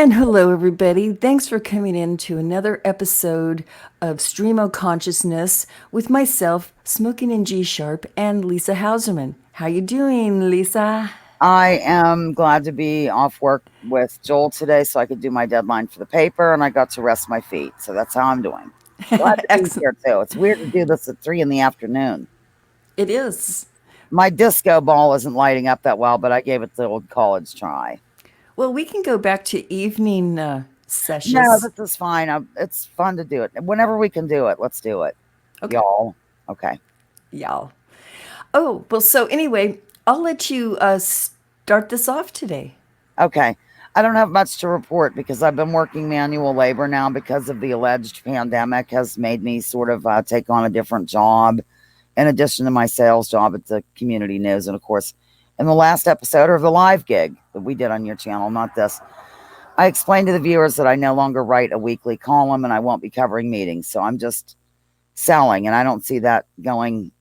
And hello, everybody. Thanks for coming in to another episode of Stream of Consciousness with myself, Smoking in G Sharp, and Lisa Hauserman. How you doing, Lisa? I am glad to be off work with Joel today so I could do my deadline for the paper and I got to rest my feet. So that's how I'm doing. Glad to be Excellent. here too. It's weird to do this at 3 in the afternoon. It is. My disco ball isn't lighting up that well, but I gave it the old college try. Well, we can go back to evening No, sessions. this is fine. It's fun to do it. Whenever we can do it, let's do it. Okay, Y'all. Okay. y'all. Oh, well, so anyway, I'll let you start this off today. Okay. I don't have much to report because I've been working manual labor now because of the alleged pandemic has made me sort of take on a different job in addition to my sales job at the community news. And of course, in the last episode or the live gig that we did on your channel, not this, I explained to the viewers that I no longer write a weekly column and I won't be covering meetings. So I'm just selling. And I don't see that going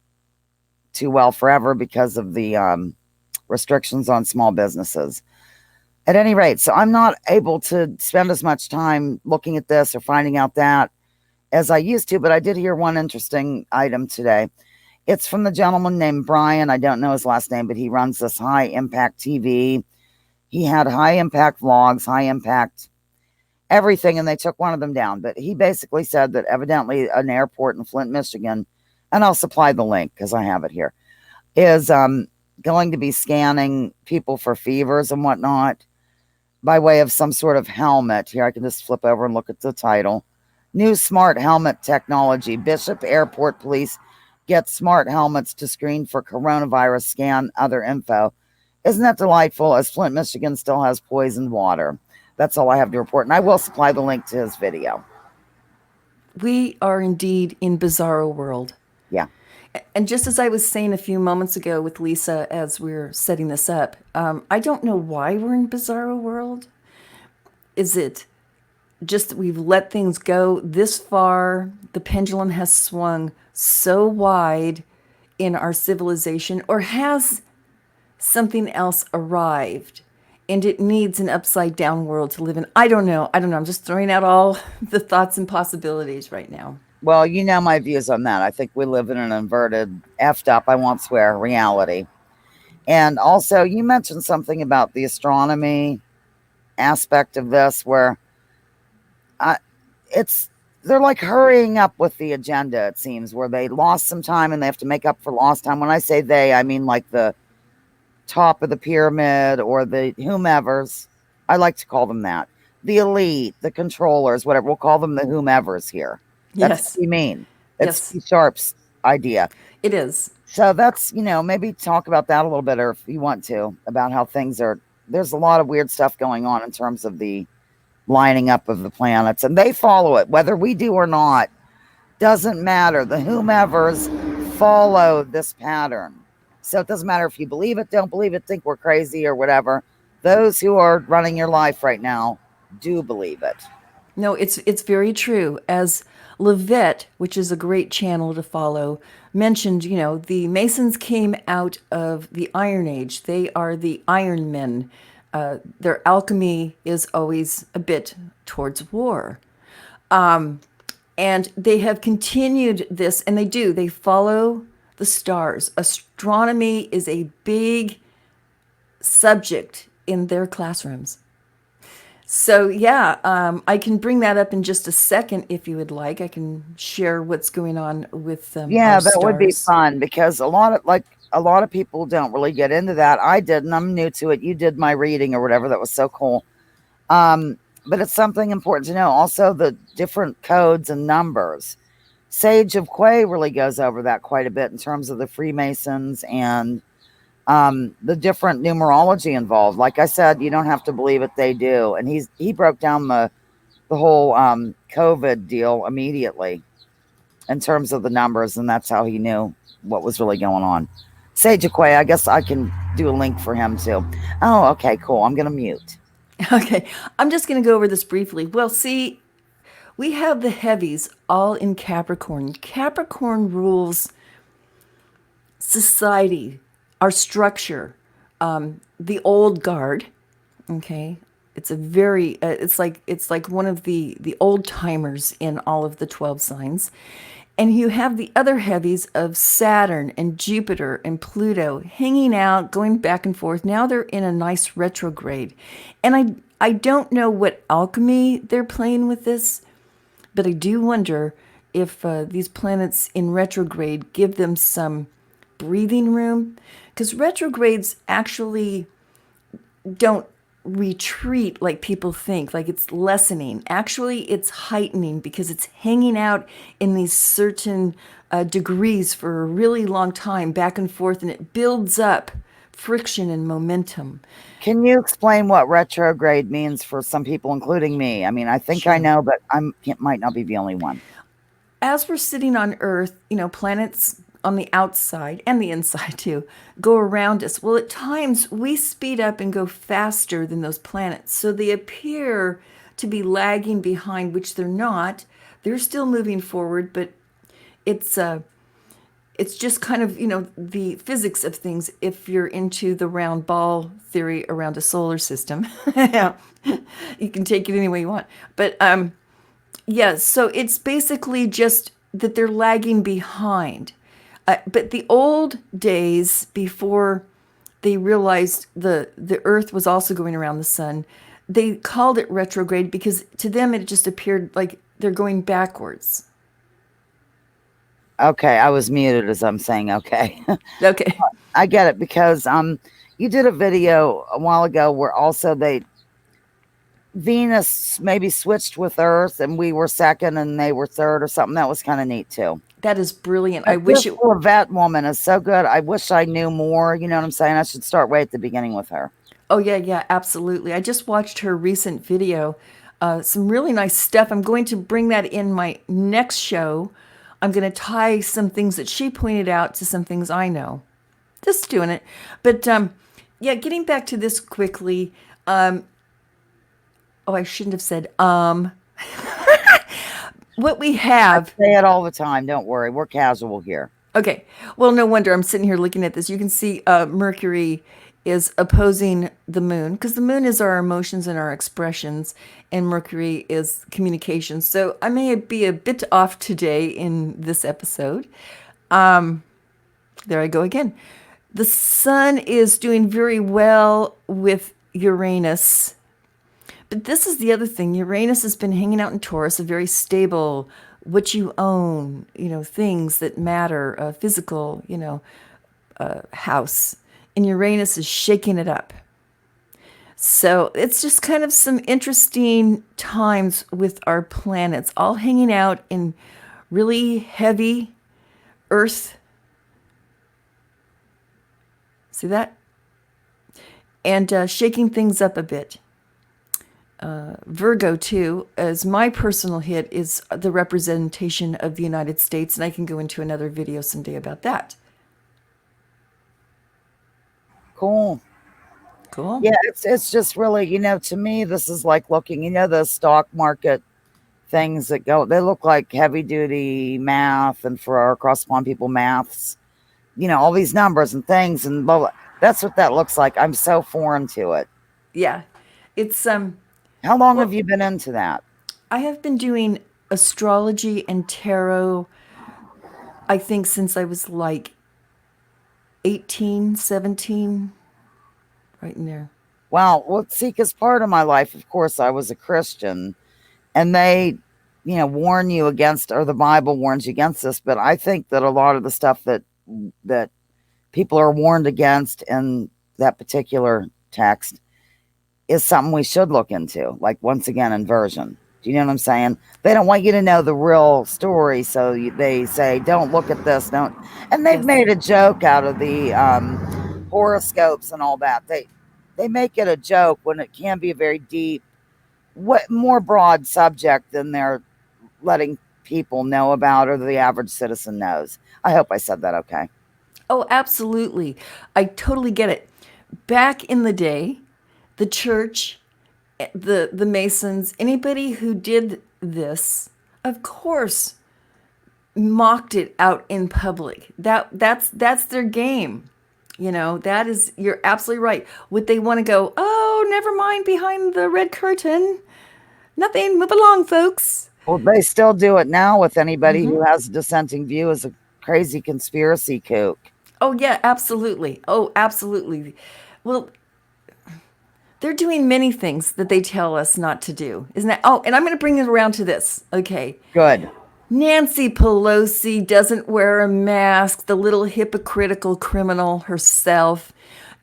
too well forever because of the restrictions on small businesses. At any rate, so I'm not able to spend as much time looking at this or finding out that as I used to, but I did hear one interesting item today. It's from the gentleman named Brian. I don't know his last name, but he runs this high impact TV. He had high impact vlogs, high impact everything, and they took one of them down. But he basically said that evidently an airport in Flint, Michigan, and I'll supply the link because I have it here, is going to be scanning people for fevers and whatnot by way of some sort of helmet. Here, I can just flip over and look at the title. New smart helmet technology. Bishop Airport Police get smart helmets to screen for coronavirus, scan other info. Isn't that delightful? As Flint, Michigan still has poisoned water. That's all I have to report. And I will supply the link to his video. We are indeed in bizarro world. Yeah. And just as I was saying a few moments ago with Lisa as we are setting this up, I don't know why we're in bizarro world. Is it just that we've let things go this far? The pendulum has swung so wide in our civilization, or has something else arrived and it needs an upside down world to live in? I don't know. I'm just throwing out all the thoughts and possibilities right now. Well, you know my views on that. I think we live in an inverted, effed up, I won't swear, reality. And also, you mentioned something about the astronomy aspect of this where I, it's they're like hurrying up with the agenda, it seems, where they lost some time and they have to make up for lost time. When I say they, I mean like the top of the pyramid or the whomevers. I like to call them that. The elite, the controllers, whatever. We'll call them the whomevers here. That's what Yes. we mean. It's Yes, P Sharp's idea. it is. So that's, maybe talk about that a little bit, or if you want to, about how things are. There's a lot of weird stuff going on in terms of the lining up of the planets, and they follow it, whether we do or not. Doesn't matter. The whomevers follow this pattern. So it doesn't matter if you believe it, don't believe it, think we're crazy or whatever. Those who are running your life right now do believe it. No, it's very true. As Lavette, which is a great channel to follow, mentioned, the Masons came out of the Iron Age. They are the Iron Men. Their alchemy is always a bit towards war. And they have continued this, and they follow the stars. Astronomy is a big subject in their classrooms. So yeah, I can bring that up in just a second if you would like. I can share what's going on with our Yeah, that would be stars. fun because a lot of people don't really get into that. I didn't. I'm new to it. You did my reading or whatever. That was so cool. But it's something important to know. Also, the different codes and numbers. Sage of Quay really goes over that quite a bit in terms of the Freemasons and the different numerology involved. Like I said, you don't have to believe it; they do. And he broke down the whole COVID deal immediately in terms of the numbers, and that's how he knew what was really going on. Sage of Quay, I guess I can do a link for him too. Oh, okay, cool. I'm gonna mute. Okay, I'm just going to go over this briefly. Well, see, we have the heavies all in Capricorn. Capricorn rules society, our structure, the old guard, okay, It's a very it's like one of the old timers in all of the 12 signs. And you have the other heavies of Saturn and Jupiter and Pluto hanging out, going back and forth. Now they're in a nice retrograde. And I don't know what alchemy they're playing with this, but I do wonder if these planets in retrograde give them some breathing room, because retrogrades actually don't retreat like people think, like it's lessening. Actually, it's heightening because it's hanging out in these certain degrees for a really long time, back and forth, and it builds up friction and momentum. Can you explain what retrograde means for some people, including me? I mean, I think I Sure. know, but might not be the only one. As we're sitting on Earth, planets on the outside and the inside too go around us. Well, at times we speed up and go faster than those planets. So they appear to be lagging behind, which they're not. They're still moving forward, but it's it's just kind of, the physics of things if you're into the round ball theory around a solar system. Yeah. You can take it any way you want. But yeah, so it's basically just that they're lagging behind. But the old days, before they realized the Earth was also going around the sun, they called it retrograde because to them it just appeared like they're going backwards. Okay, I was muted as I'm saying okay. Okay. I get it because you did a video a while ago where also they Venus maybe switched with Earth and we were second and they were third or something. That was kind of neat too. That is brilliant. I But wish this it. Lavette woman is so good. I wish I knew more. You know what I'm saying? I should start right at the beginning with her. Oh, yeah, yeah, absolutely. I just watched her recent video. Some really nice stuff. I'm going to bring that in my next show. I'm going to tie some things that she pointed out to some things I know. Just doing it. But yeah, getting back to this quickly. Oh, I shouldn't have said what we I have. say it all the time. Don't worry. We're casual here. Okay. Well, no wonder I'm sitting here looking at this. You can see Mercury is opposing the moon because the moon is our emotions and our expressions, and Mercury is communication. So I may be a bit off today in this episode. There I go again. The sun is doing very well with Uranus. But this is the other thing. Uranus has been hanging out in Taurus, a very stable, what you own, things that matter, physical, house. And Uranus is shaking it up. So it's just kind of some interesting times with our planets, all hanging out in really heavy Earth. See that? And shaking things up a bit. Virgo, too, as my personal hit, is the representation of the United States, and I can go into another video someday about that. Cool. Cool. Yeah, it's just really, to me, this is like looking, the stock market things that go, they look like heavy duty math and for our cross pond people maths, all these numbers and things and blah, blah. That's what that looks like. I'm so foreign to it. Yeah. It's How long well, have you been into that? I have been doing astrology and tarot, I think, since I was like 18, 17, right in there. Well, see, because part of my life, of course, I was a Christian and they, warn you against, or the Bible warns you against this. But I think that a lot of the stuff that people are warned against in that particular text is something we should look into. Like, once again, inversion. Do you know what I'm saying? They don't want you to know the real story, so they say, "Don't look at this." Don't, and they've Yes. made a joke out of the horoscopes and all that. They make it a joke when it can be a very deep, what more broad subject than they're letting people know about or the average citizen knows. I hope I said that okay. Oh, absolutely. I totally get it. Back in the day, the church, the Masons, anybody who did this, of course, mocked it out in public. That's their game. That is, you're absolutely right. Would they want to go, oh Oh, never mind behind the red curtain. Nothing. Move along, folks. Well, they still do it now with anybody who has a dissenting view as a crazy conspiracy kook. Oh, yeah, absolutely. Oh, absolutely. Well, they're doing many things that they tell us not to do. Isn't that? Oh, and I'm going to bring it around to this. Okay. Good. Nancy Pelosi doesn't wear a mask, the little hypocritical criminal herself.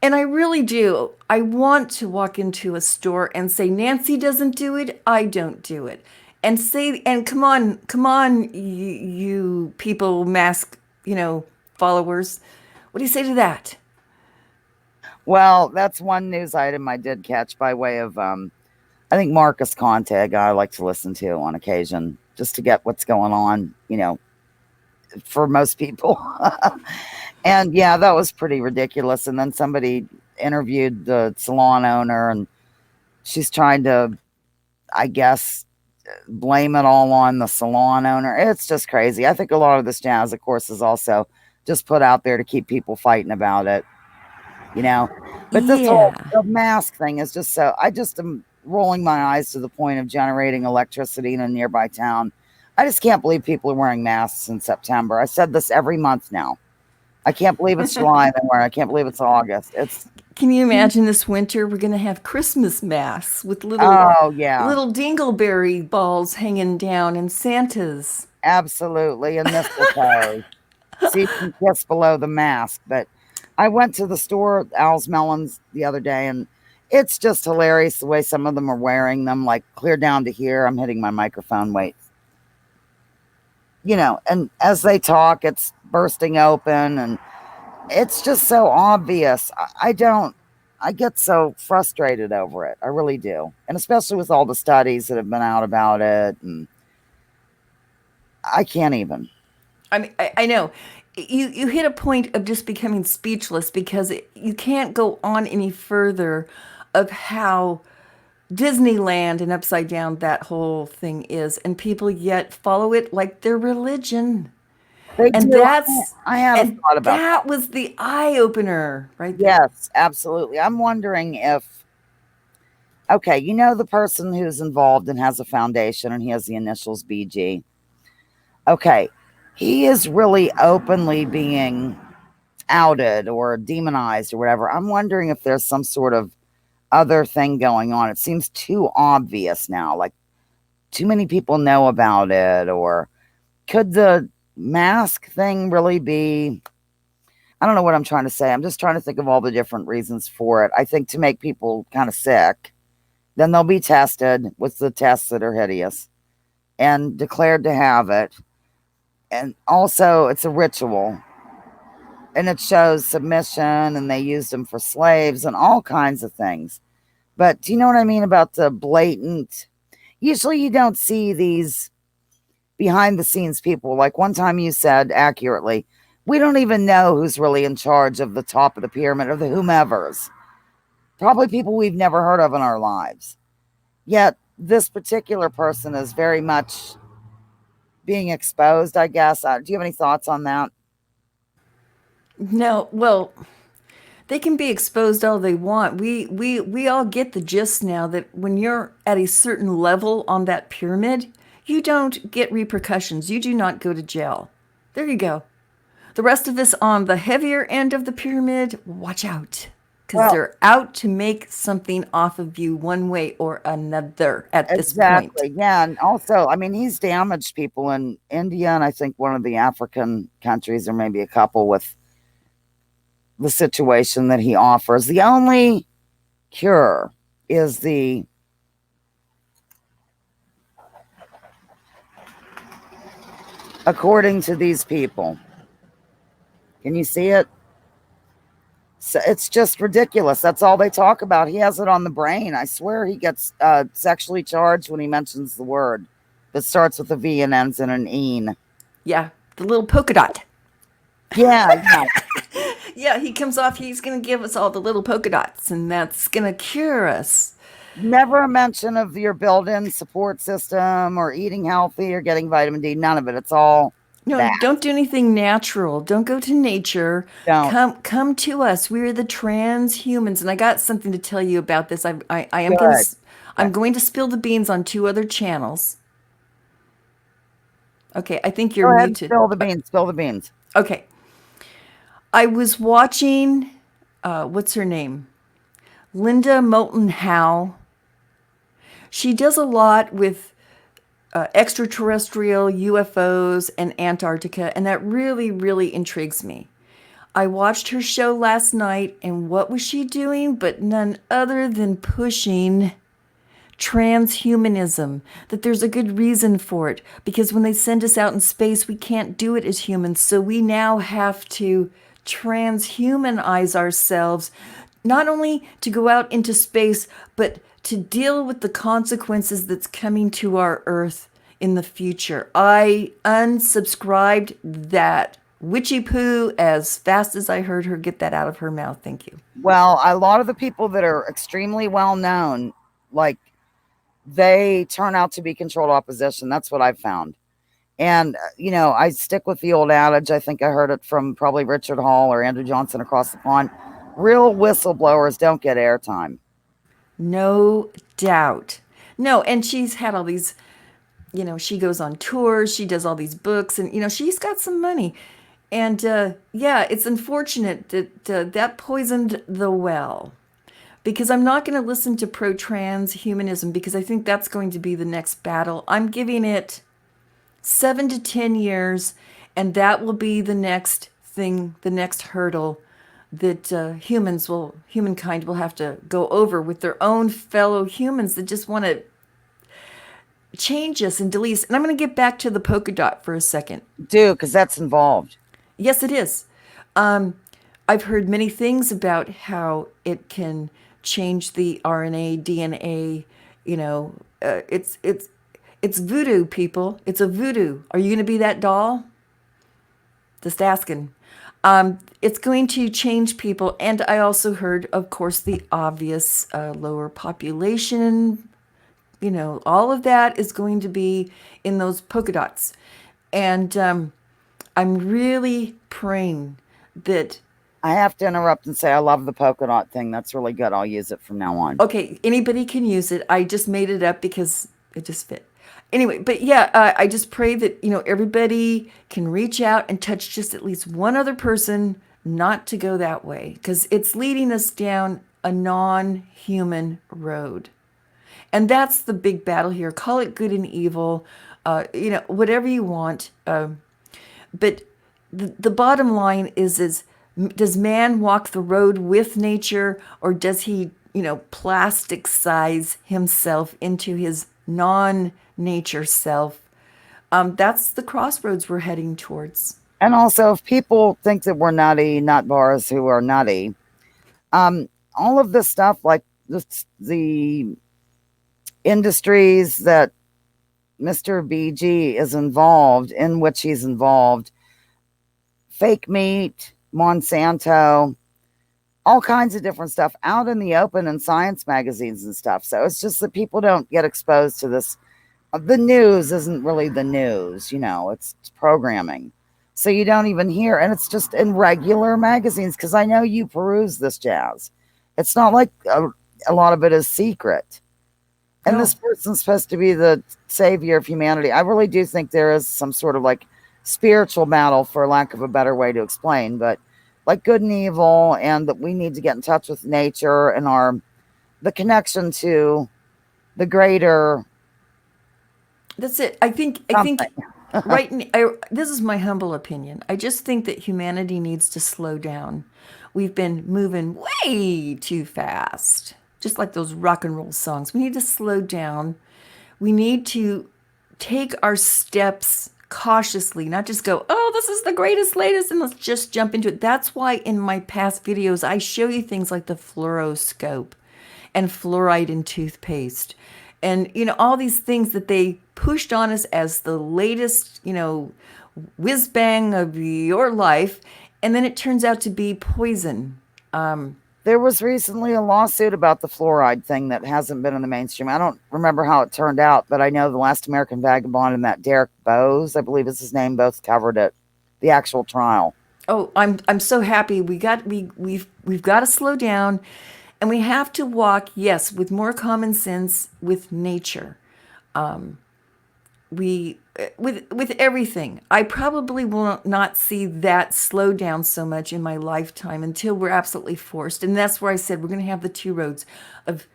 And I really do. I want to walk into a store and say, Nancy doesn't do it, I don't do it. And say, and come on, you people, mask, followers. What do you say to that? Well, that's one news item I did catch by way of, I think Marcus Conte, a guy I like to listen to on occasion, just to get what's going on, for most people. And yeah, that was pretty ridiculous. And then somebody interviewed the salon owner, and she's trying to, I guess, blame it all on the salon owner. It's just crazy. I think a lot of this jazz, of course, is also just put out there to keep people fighting about it, you know. But this whole Yeah. the mask thing is just so. I just am rolling my eyes to the point of generating electricity in a nearby town. I just can't believe people are wearing masks in September. I said this every month now. I can't believe it's July anymore. I can't believe it's August. It's Can you imagine this winter? We're going to have Christmas masks with little oh yeah, little dingleberry balls hanging down and Santas. absolutely. And mistletoe. See if you can kiss below the mask. But I went to the store, Al's Melons, the other day, and it's just hilarious the way some of them are wearing them, like clear down to here. I'm hitting my microphone. Wait. And as they talk, it's bursting open, and it's just so obvious. I get so frustrated over it. I really do. And especially with all the studies that have been out about it. And I can't even. I mean, I know. You hit a point of just becoming speechless because you can't go on any further of how Disneyland and upside down that whole thing is, and people yet follow it like their religion. They And do. that's I had a and thought about that. that was the eye opener right there. Yes, absolutely. I'm wondering if, okay, the person who's involved and has a foundation and he has the initials BG. Okay, he is really openly being outed or demonized or whatever. I'm wondering if there's some sort of other thing going on. It seems too obvious now, like too many people know about it. Or could the mask thing really be? I don't know what I'm trying to say. I'm just trying to think of all the different reasons for it. I think to make people kind of sick, then they'll be tested with the tests that are hideous and declared to have it. And also, it's a ritual and it shows submission, and they used them for slaves and all kinds of things. But do you know what I mean about the blatant? Usually, you don't see these behind the scenes people. Like one time you said accurately, we don't even know who's really in charge of the top of the pyramid or the whomevers. Probably people we've never heard of in our lives. Yet this particular person is very much being exposed, I guess. Do you have any thoughts on that? No, well, they can be exposed all they want. We all get the gist now that when you're at a certain level on that pyramid, you don't get repercussions. You do not go to jail. There you go. The rest of us on the heavier end of the pyramid, watch out. Because Well, they're out to make something off of you one way or another at this point. exactly. Yeah. And also, I mean, he's damaged people in India and I think one of the African countries, or maybe a couple, with the situation that he offers. The only cure is according to these people. Can you see it? So it's just ridiculous. That's all they talk about. He has it on the brain. I swear he gets sexually charged when he mentions the word that starts with a V and ends in an "een." Yeah, the little polka dot. Yeah, yeah. Yeah, he comes off, he's going to give us all the little polka dots, and that's going to cure us. Never a mention of your built-in support system or eating healthy or getting vitamin D. None of it. It's all No, that. don't do anything natural. Don't go to nature. Don't. Come to us. We're the transhumans, and I got something to tell you about this. I am going to Good. I'm Okay. going to spill the beans on two other channels. Okay, I think you're Go ahead and muted. spill the beans. Spill the beans. Okay, I was watching. What's her name? Linda Moulton Howe. She does a lot with extraterrestrial UFOs and Antarctica, and that really, really intrigues me. I watched her show last night, and what was she doing but none other than pushing transhumanism? That there's a good reason for it, because when they send us out in space, we can't do it as humans, so we now have to transhumanize ourselves, not only to go out into space, but to deal with the consequences that's coming to our Earth in the future. I unsubscribed that witchy poo as fast as I heard her get that out of her mouth. Thank you. Well, a lot of the people that are extremely well known, like they turn out to be controlled opposition. That's what I've found. And, I stick with the old adage. I think I heard it from probably Richard Hall or Andrew Johnson across the pond. Real whistleblowers don't get airtime. No doubt. No, and she's had all these, she goes on tours, she does all these books, and, she's got some money. And yeah, it's unfortunate that that poisoned the well, because I'm not going to listen to pro transhumanism, because I think that's going to be the next battle. I'm giving it 7 to 10 years, and that will be the next thing, the next hurdle that humankind will have to go over with their own fellow humans that just want to change us and delete us. And I'm going to get back to the polka dot for a second. Do, because that's involved. Yes, it is. I've heard many things about how it can change the RNA, DNA. It's voodoo, people. It's a voodoo. Are you going to be that doll? Just asking. It's going to change people. And I also heard, of course, the obvious lower population. All of that is going to be in those polka dots. And I'm really praying that. I have to interrupt and say I love the polka dot thing. That's really good. I'll use it from now on. Okay, anybody can use it. I just made it up because it just fit. Anyway, but yeah, I just pray that, everybody can reach out and touch just at least one other person not to go that way, because it's leading us down a non-human road. And that's the big battle here. Call it good and evil, whatever you want. But the bottom line is does man walk the road with nature, or does he, plastic size himself into his non-nature self? That's the crossroads we're heading towards. And also, if people think that we're nutty, nut bars who are nutty, all of this stuff, like the industries that Mr. BG is involved in, which he's involved, fake meat, Monsanto, all kinds of different stuff out in the open in science magazines and stuff. So it's just that people don't get exposed to this. The news isn't really the news, it's programming. So you don't even hear, and it's just in regular magazines, because I know you peruse this jazz. It's not like a lot of it is secret. And No. this person's supposed to be the savior of humanity. I really do think there is some sort of like spiritual battle, for lack of a better way to explain, but like good and evil, and that we need to get in touch with nature and the connection to the greater. That's it. I think this is my humble opinion. I just think that humanity needs to slow down. We've been moving way too fast. Just like those rock and roll songs. We need to slow down. We need to take our steps cautiously, not just go, oh, this is the greatest, latest, and let's just jump into it. That's why in my past videos, I show you things like the fluoroscope and fluoride in toothpaste. And, all these things that they pushed on us as the latest, whiz bang of your life. And then it turns out to be poison. That There was recently a lawsuit about the fluoride thing that hasn't been in the mainstream. I don't remember how it turned out, but I know the Last American Vagabond and that Derek Bowes, I believe is his name, both covered it. The actual trial. Oh, I'm so happy. We've got to slow down, and we have to walk, yes, with more common sense with nature. We with everything. I probably will not see that slow down so much in my lifetime until we're absolutely forced. And that's where I said we're going to have the two roads of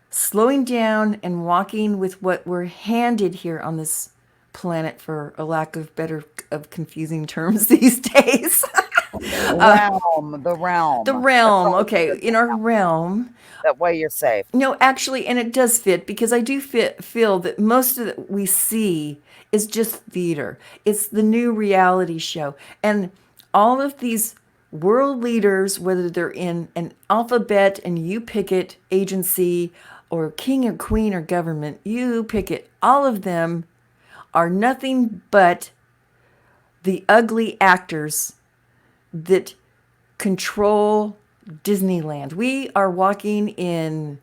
slowing down and walking with what we're handed here on this planet, for a lack of better of confusing terms these days. The realm. The That's realm, all okay, good. in our realm. That way you're safe. No, actually, and it does fit, because I do feel that most of what we see is just theater. It's the new reality show. And all of these world leaders, whether they're in an alphabet and you pick it agency, or king or queen or government, you pick it, all of them are nothing but the ugly actors that control Disneyland. We are walking in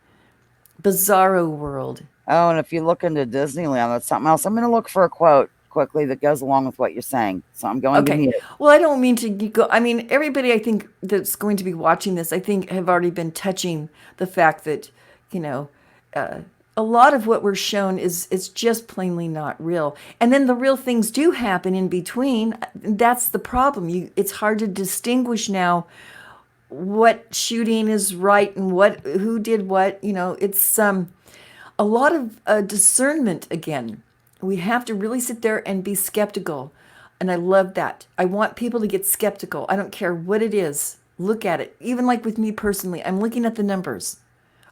bizarro world. Oh, and if you look into Disneyland, that's something else. I'm going to look for a quote quickly that goes along with what you're saying. So I'm going to Okay. mute. Well, I don't mean to go. I mean, everybody I think that's going to be watching this, I think, have already been touching the fact that, you know, a lot of what we're shown is just plainly not real. And then the real things do happen in between. That's the problem. It's hard to distinguish now what shooting is right and what who did what. It's a lot of discernment again. We have to really sit there and be skeptical. And I love that. I want people to get skeptical. I don't care what it is. Look at it. Even like with me personally, I'm looking at the numbers.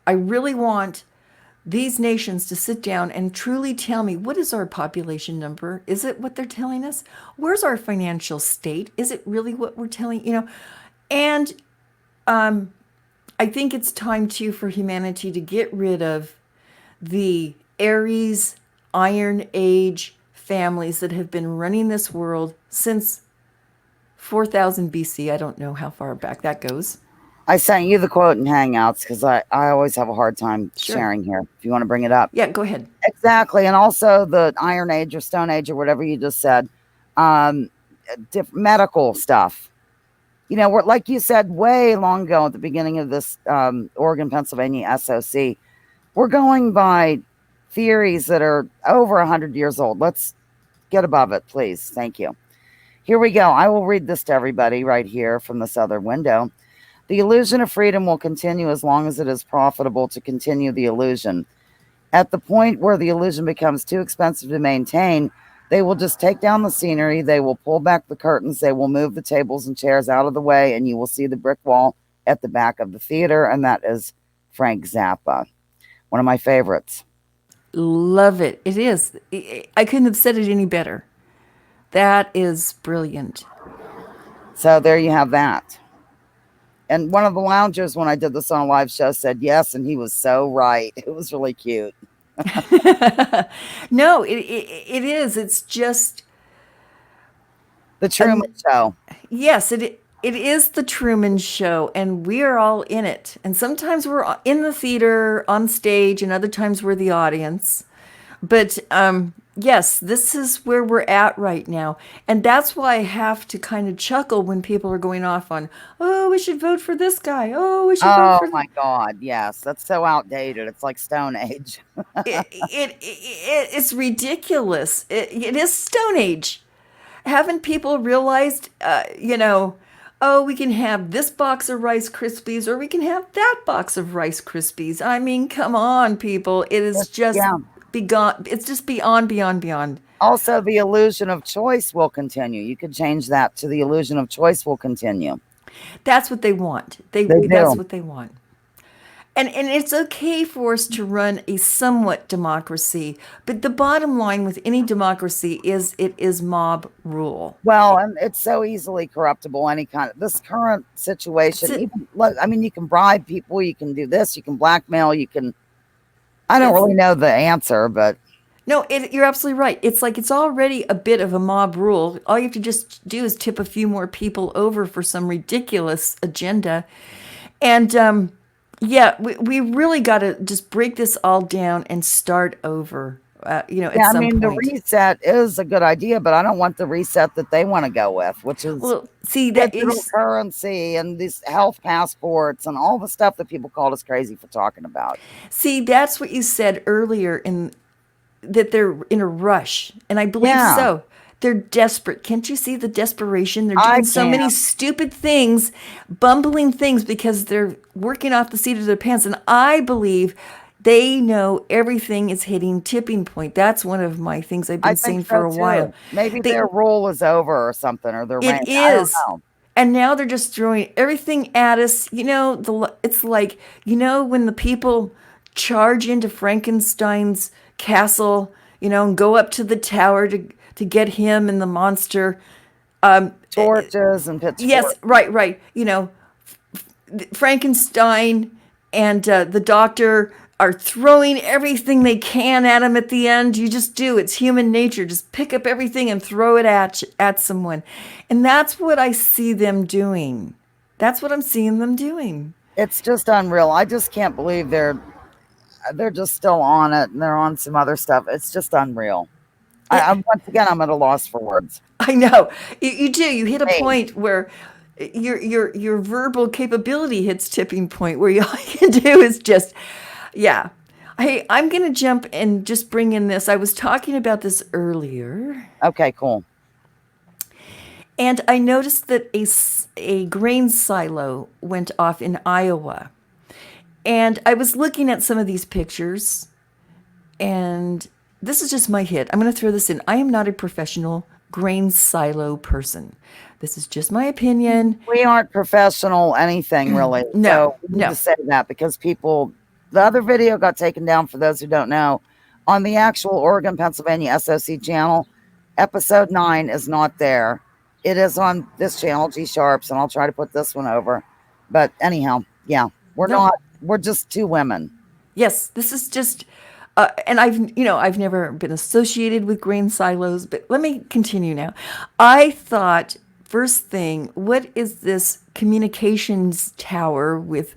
I really want these nations to sit down and truly tell me, what is our population number? Is it what they're telling us? Where's our financial state? Is it really what we're telling, And I think it's time too for humanity to get rid of the Aries Iron Age families that have been running this world since 4000 BC. I don't know how far back that goes. I sent you the quote in Hangouts because I always have a hard time Sure. sharing here. If you want to bring it up. Yeah, go ahead. Exactly. And also the Iron Age or Stone Age or whatever you just said, medical stuff. We're, like you said, way long ago at the beginning of this Oregon, Pennsylvania SOC, we're going by theories that are over 100 years old. Let's get above it, please. Thank you. Here we go. I will read this to everybody right here from this other window. The illusion of freedom will continue as long as it is profitable to continue the illusion. At the point where the illusion becomes too expensive to maintain, they will just take down the scenery, they will pull back the curtains, they will move the tables and chairs out of the way, and you will see the brick wall at the back of the theater, and that is Frank Zappa. One of my favorites. Love it. It is. I couldn't have said it any better. That is brilliant. So there you have that. And one of the loungers, when I did this on a live show, said yes, and he was so right. It was really cute. No, it is. It's just The Truman Show. yes. It is the Truman Show, and we are all in it. And sometimes we're in the theater on stage, and other times we're the audience. But yes, this is where we're at right now. And that's why I have to kind of chuckle when people are going off on, oh, we should vote for this guy. Oh, we should vote Oh for my God, yes. That's so outdated. It's like Stone Age. it's ridiculous. It is Stone Age. Haven't people realized, oh, we can have this box of Rice Krispies or we can have that box of Rice Krispies. I mean, come on, people. It is just Yeah. it's just beyond. Also, the illusion of choice will continue. You could change that to the illusion of choice will continue. That's what they want. They That's do. what they want. And it's okay for us to run a somewhat democracy, but the bottom line with any democracy is it is mob rule. Well, and it's so easily corruptible. Any kind of this current situation, It's even look, I mean, you can bribe people, you can do this, you can blackmail, you can. I don't really know the answer, but No, you're absolutely right. It's like it's already a bit of a mob rule. All you have to just do is tip a few more people over for some ridiculous agenda. And yeah, we really got to just break this all down and start over, at Yeah, I some mean, the point. reset is a good idea, but I don't want the reset that they want to go with, which is Well, see that digital is currency and these health passports and all the stuff that people called us crazy for talking about. see that's what you said earlier in that they're in a rush, and I believe Yeah, so. They're desperate. Can't you see the desperation? They're I doing so can. many stupid things, bumbling things because they're working off the seat of their pants. And I believe they know everything is hitting tipping point. That's one of my things I've I been think saying so for a while. too. Maybe They their rule is over or something, or their reign. It I don't is. know. And now they're just throwing everything at us. It's like, when the people charge into Frankenstein's castle, and go up to the tower to get him and the monster. Torches and Yes, pitchforks. right, right. Frankenstein and the doctor are throwing everything they can at him at the end. You just do. It's human nature. Just pick up everything and throw it at someone. And that's what I see them doing. That's what I'm seeing them doing. It's just unreal. I just can't believe they're just still on it and they're on some other stuff. It's just unreal. I'm once again I'm at a loss for words. I know. You do. You hit a Me. point where your verbal capability hits tipping point where all you can do is just, yeah. Hey, I'm gonna jump and just bring in this. I was talking about this earlier, Okay, cool. and I noticed that a grain silo went off in Iowa. And I was looking at some of these pictures, and this is just my hit. I'm going to throw this in. I am not a professional grain silo person. This is just my opinion. We aren't professional anything really. No, So we need to no. say that because people the other video got taken down for those who don't know. On the actual Oregon, Pennsylvania SOC channel, episode 9 is not there. It is on this channel, G Sharps, and I'll try to put this one over. But anyhow, yeah, No. we're just two women. Yes, this is just, and I've never been associated with grain silos, but let me continue now. I thought, first thing, what is this communications tower with,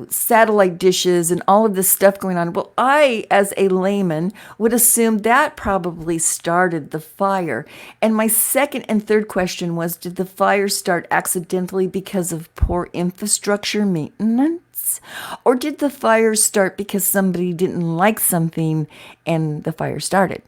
satellite dishes and all of this stuff going on? Well, I, as a layman, would assume that probably started the fire. And my second and third question was, did the fire start accidentally because of poor infrastructure maintenance? Or did the fire start because somebody didn't like something and the fire started?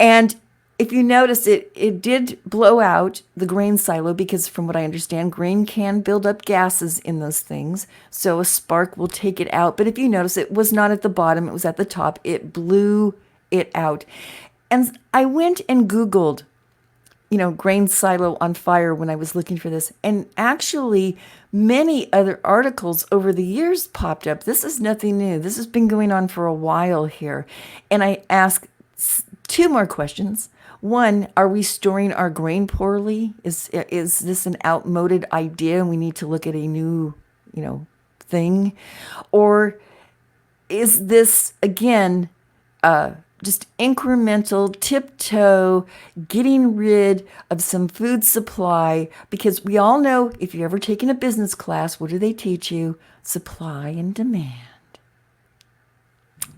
And if you notice, it did blow out the grain silo because, from what I understand, grain can build up gases in those things. So a spark will take it out. But if you notice, it was not at the bottom, it was at the top. It blew it out. And I went and Googled, grain silo on fire when I was looking for this. And actually, many other articles over the years popped up. This is nothing new. This has been going on for a while here. And I asked two more questions. One, are we storing our grain poorly? Is this an outmoded idea and we need to look at a new, thing? Or is this again just incremental tiptoe getting rid of some food supply? Because we all know, if you've ever taken a business class, what do they teach you? Supply and demand.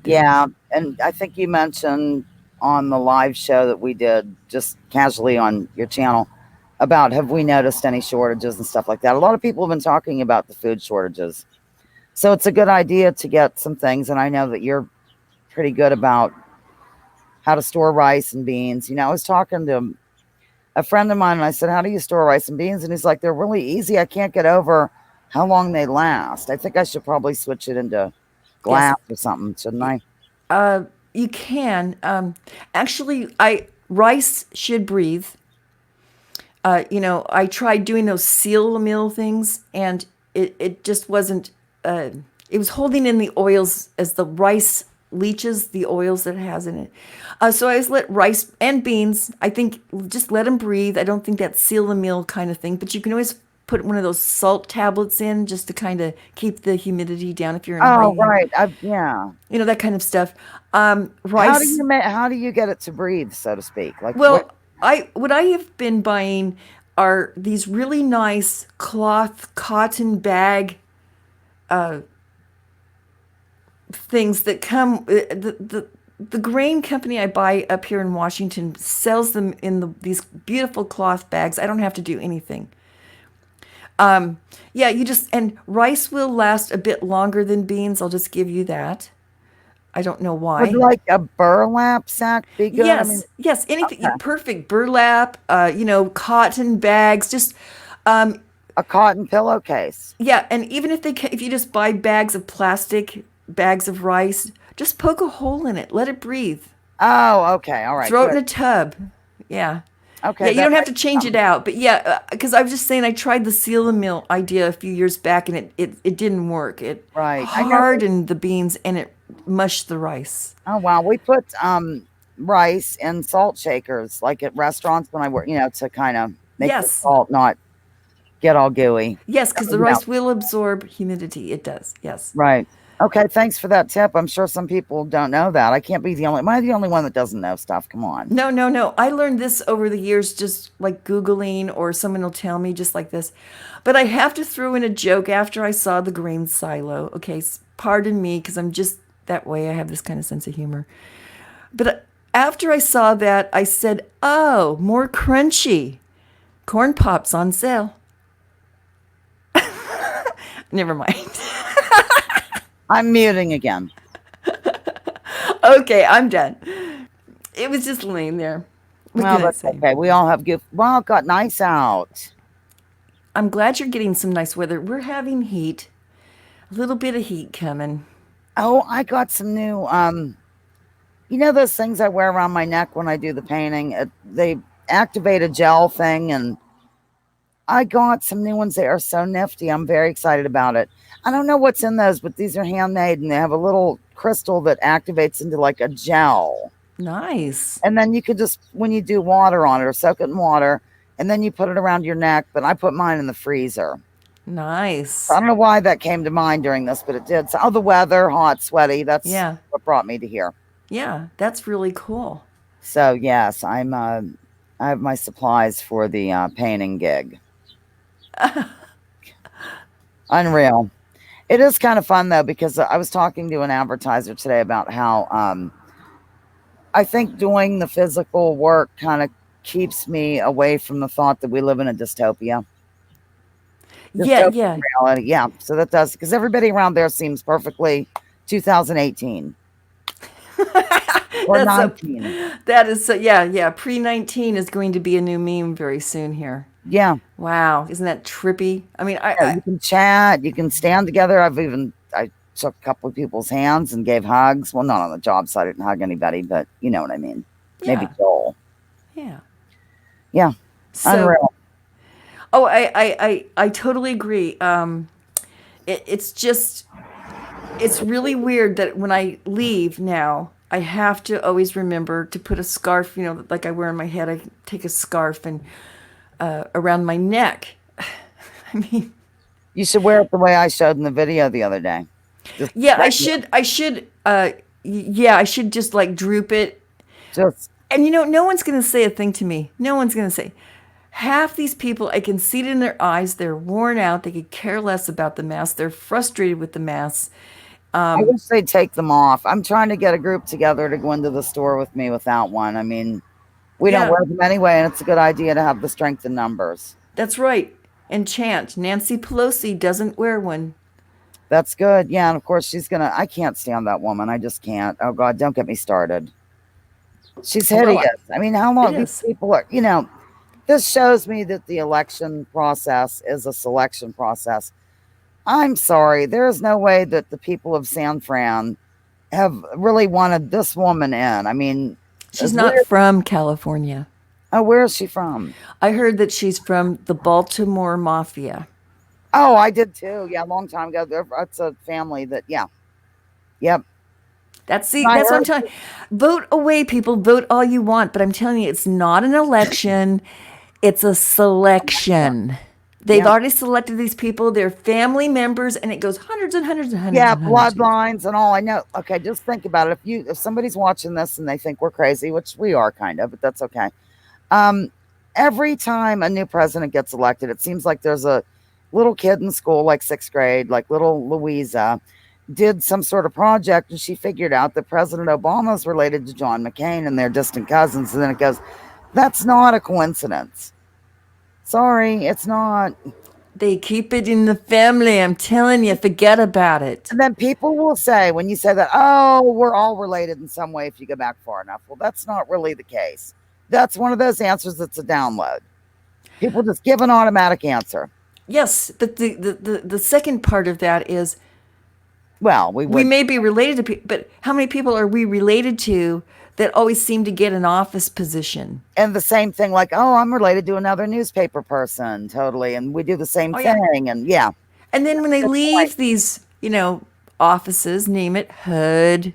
Yeah, and I think you mentioned on the live show that we did just casually on your channel about have we noticed any shortages and stuff like that. A lot of people have been talking about the food shortages. So it's a good idea to get some things. And I know that you're pretty good about how to store rice and beans. I was talking to a friend of mine and I said, how do you store rice and beans? And he's like, they're really easy. I can't get over how long they last. I think I should probably switch it into Yes, glass or something, shouldn't I? you can. Actually, I rice should breathe. I tried doing those seal meal things, and it just wasn't. It was holding in the oils as the rice leaches the oils that it has in it. So I just let rice and beans. I think just let them breathe. I don't think that seal the meal kind of thing, but you can always put one of those salt tablets in just to kind of keep the humidity down if you're in a Oh, high, right. Yeah. that kind of stuff. How do Rice. how do you get it to breathe, so to speak? Like what? Well, I what I have been buying are these really nice cloth cotton bag things that come the grain company I buy up here in Washington sells them in these beautiful cloth bags. I don't have to do anything. Yeah, you just and rice will last a bit longer than beans. I'll just give you that. I don't know Would why. like a burlap sack be good? I mean, Yes, yes, anything okay. perfect burlap, cotton bags, just A cotton pillowcase. yeah, and even if you just buy bags of plastic bags of rice, just poke a hole in it, let it breathe. Oh, okay. All right. Throw it in Good. a tub. Yeah. Yeah, Okay. you That don't have might to be change it something. out. But yeah, because I was just saying I tried the seal and meal idea a few years back and it didn't work. It Right. I know. hardened the beans and it mushed the rice. Oh, wow. We put rice in salt shakers, like at restaurants when I work, to kind of make the Yes. salt not get all gooey. Yes, because the You know, rice will absorb humidity. It does. Yes. right. Okay. Thanks for that tip. I'm sure some people don't know that. I can't be the only, am I the only one that doesn't know stuff? Come on. No, no, no. I learned this over the years, just like Googling, or someone will tell me just like this. But I have to throw in a joke after I saw the grain silo. Okay, pardon me, because I'm just that way. I have this kind of sense of humor. But after I saw that, I said, oh, more crunchy. Corn pops on sale. Never mind. I'm muting again. Okay, I'm done. It was just laying there. What Well, can I that's say? okay. We all have good. Well, it got nice out. I'm glad you're getting some nice weather. We're having heat, a little bit of heat coming. Oh, I got some new those things I wear around my neck when I do the painting. They activate a gel thing, and I got some new ones. They are so nifty. I'm very excited about it. I don't know what's in those, but these are handmade, and they have a little crystal that activates into like a gel. Nice. And then you could just, when you do water on it or soak it in water, and then you put it around your neck. But I put mine in the freezer. I Nice. don't know why that came to mind during this, but it did. So, oh, the weather, hot, sweaty. That's Yeah. what brought me to here. Yeah. That's really cool. So yes, I have my supplies for the painting gig. Unreal. It is kind of fun though because I was talking to an advertiser today about how I think doing the physical work kind of keeps me away from the thought that we live in a dystopia. Yeah. Dystopian Yeah. reality. Yeah. So that does because everybody around there seems perfectly 2018 or That's a, 19. that is so, yeah. Yeah. Pre 19 is going to be a new meme very soon here. Yeah. Wow. Isn't that trippy? I mean, Yeah, you can chat, you can stand together. I shook a couple of people's hands and gave hugs. Well, not on the job site. I didn't hug anybody, but you know what I mean. Maybe yeah. Joel. Yeah. Yeah, So, unreal. oh, I totally agree. It's just, it's really weird that when I leave now, I have to always remember to put a scarf, like I wear on my head. I take a scarf and around my neck. I mean, You should wear it the way I showed in the video the other day. Just yeah, I regular. should, I should, yeah, I should just like droop it. Just And no one's going to say a thing to me. No one's going to say. Half these people, I can see it in their eyes. They're worn out. They could care less about the mask. They're frustrated with the mask. I wish they'd take them off. I'm trying to get a group together to go into the store with me without one. I mean, we don't Yeah, wear them anyway, and it's a good idea to have the strength in numbers. that's right. And chant. Nancy Pelosi doesn't wear one. That's good. Yeah, and of course I can't stand that woman. I just can't. Oh God, don't get me started. She's Well, hideous. I mean, how it long these is. people are, this shows me that the election process is a selection process. I'm sorry. There is no way that the people of San Fran have really wanted this woman in. I mean, She's as not weird. from California. Oh, where is she from? I heard that she's from the Baltimore Mafia. Oh, I did too. Yeah, a long time ago. It's a family that, yeah. Yep. I That's what I'm heard. telling. Vote away, people. Vote all you want, but I'm telling you, it's not an election. It's a selection. They've Yeah. already selected these people. They're family members, and it goes hundreds and hundreds and hundreds Yeah, and hundreds. bloodlines and all. I know. Okay, just think about it. If somebody's watching this and they think we're crazy, which we are kind of, but that's okay. Um, every time a new president gets elected, it seems like there's a little kid in school, like sixth grade, like little Louisa, did some sort of project and she figured out that President Obama is related to John McCain and they're distant cousins. And then it goes, that's not a coincidence. Sorry, it's not. They keep it in the family. I'm telling you, forget about it. And then people will say, when you say that, oh, we're all related in some way if you go back far enough. Well, that's not really the case. That's one of those answers that's a download. People just give an automatic answer. Yes, but the second part of that is Well, we may be related to people, but how many people are we related to that always seem to get an office position? And the same thing, like, oh, I'm related to another newspaper person, totally. And we do the same Oh, yeah. thing. And yeah. And then when they leave these, offices, name it, HUD,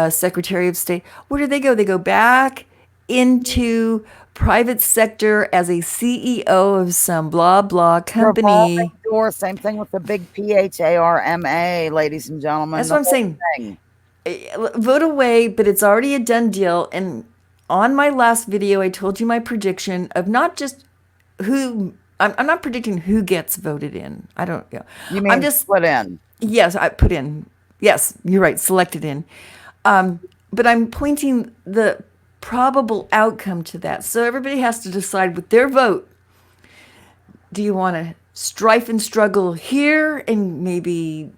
Secretary of State, where do they go? They go back into private sector as a CEO of some blah, blah company. Revolving door, same thing with the big PHARMA, ladies and gentlemen. That's what I'm saying. Vote away, but it's already a done deal. And on my last video, I told you my prediction of not just who, I'm not predicting who gets voted in. I don't, You mean I'm just put in? Yes, I put in. Yes, you're right, selected in. But I'm pointing the probable outcome to that. So everybody has to decide with their vote. Do you want to strife and struggle here and maybe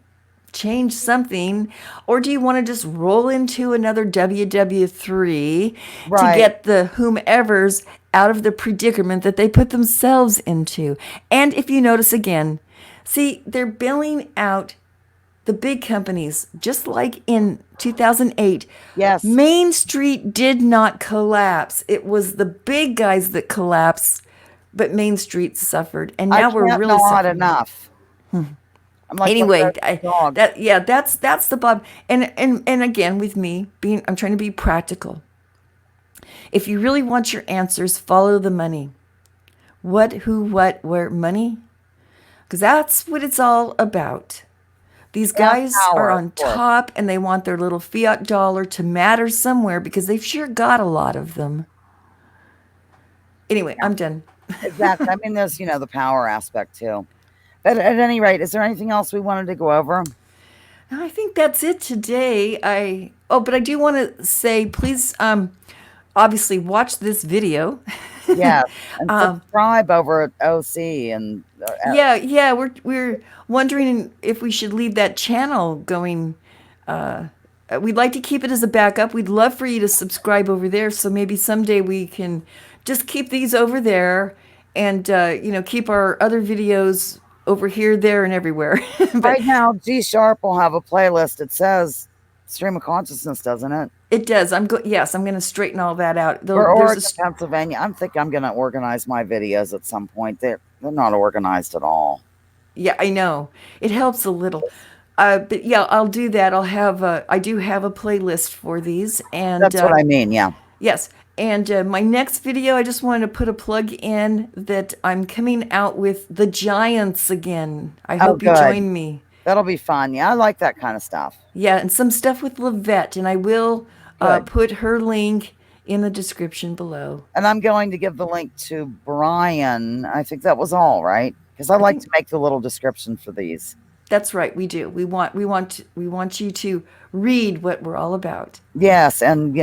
change something? Or do you want to just roll into another WW3 Right. to get the whomevers out of the predicament that they put themselves into? And if you notice again, see, they're bailing out the big companies, just like in 2008. Yes. Main Street did not collapse. It was the big guys that collapsed, but Main Street suffered. And now we're really not suffering. enough. I'm like, Anyway, one of those dogs. that's the Bob. And again, with me I'm trying to be practical. If you really want your answers, follow the money. What, who, what, where, money? Because that's what it's all about. These guys power, are on of course. top and they want their little fiat dollar to matter somewhere because they've sure got a lot of them. Anyway, I'm done. Exactly. I mean, there's, the power aspect too. But at any rate, is there anything else we wanted to go over? I think that's it today. But I do want to say, please, obviously watch this video. Yes. And subscribe over at OC and Yeah, we're wondering if we should leave that channel going. We'd like to keep it as a backup. We'd love for you to subscribe over there, so maybe someday we can just keep these over there, and keep our other videos over here, there, and everywhere. But right now, G Sharp will have a playlist. It says Stream of Consciousness, doesn't it? it does. Yes, I'm going to straighten all that out. For Oregon, Pennsylvania. I think I'm going to organize my videos at some point. They're not organized at all. Yeah, I know. It helps a little. But yeah, I'll do that. I do have a playlist for these. And That's what I mean, yeah. yes. And my next video, I just wanted to put a plug in that I'm coming out with The Giants again. I hope you good. join me. That'll be fun. Yeah, I like that kind of stuff. Yeah, and some stuff with Lavette. And I will Good. put her link in the description below. And I'm going to give the link to Brian. I think that was all, right? Because I like to make the little description for these. That's right, we do. We want you to read what we're all about. Yes, and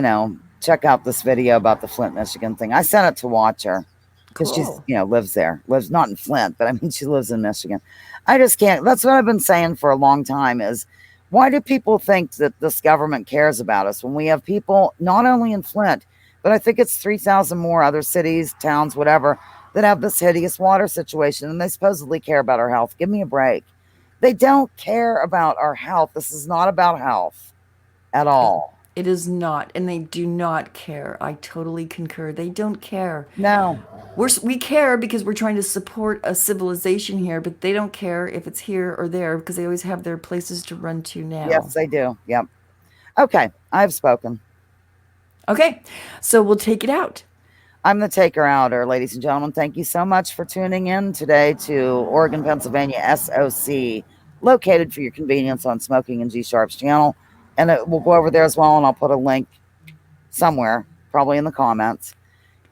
check out this video about the Flint, Michigan thing. I sent it to watch her because she's lives there. Lives not in Flint, but I mean she lives in Michigan. I just can't. That's what I've been saying for a long time is why do people think that this government cares about us when we have people not only in Flint, but I think it's 3,000 more other cities, towns, whatever, that have this hideous water situation and they supposedly care about our health. Give me a break. They don't care about our health. This is not about health at all. It is not, and they do not care. I totally concur. They don't care. No. We care because we're trying to support a civilization here, but they don't care if it's here or there because they always have their places to run to now. Yes, they do. Yep. Okay, I've spoken. Okay, so we'll take it out. I'm the taker outer, ladies and gentlemen. Thank you so much for tuning in today to Oregon, Pennsylvania, SOC, located for your convenience on Smoking and G Sharp's channel. And we'll go over there as well, and I'll put a link somewhere, probably in the comments.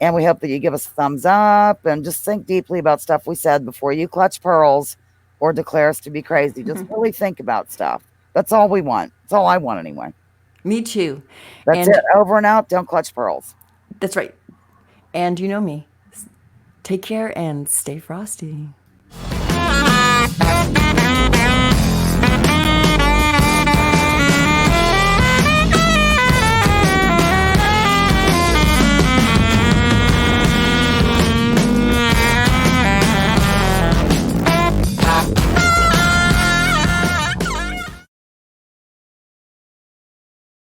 And we hope that you give us a thumbs up and just think deeply about stuff we said before you clutch pearls or declare us to be crazy. Just really think about stuff. That's all we want. That's all I want anyway. Me too. That's And it. Over and out. Don't clutch pearls. that's right. And you know me. Take care and stay frosty.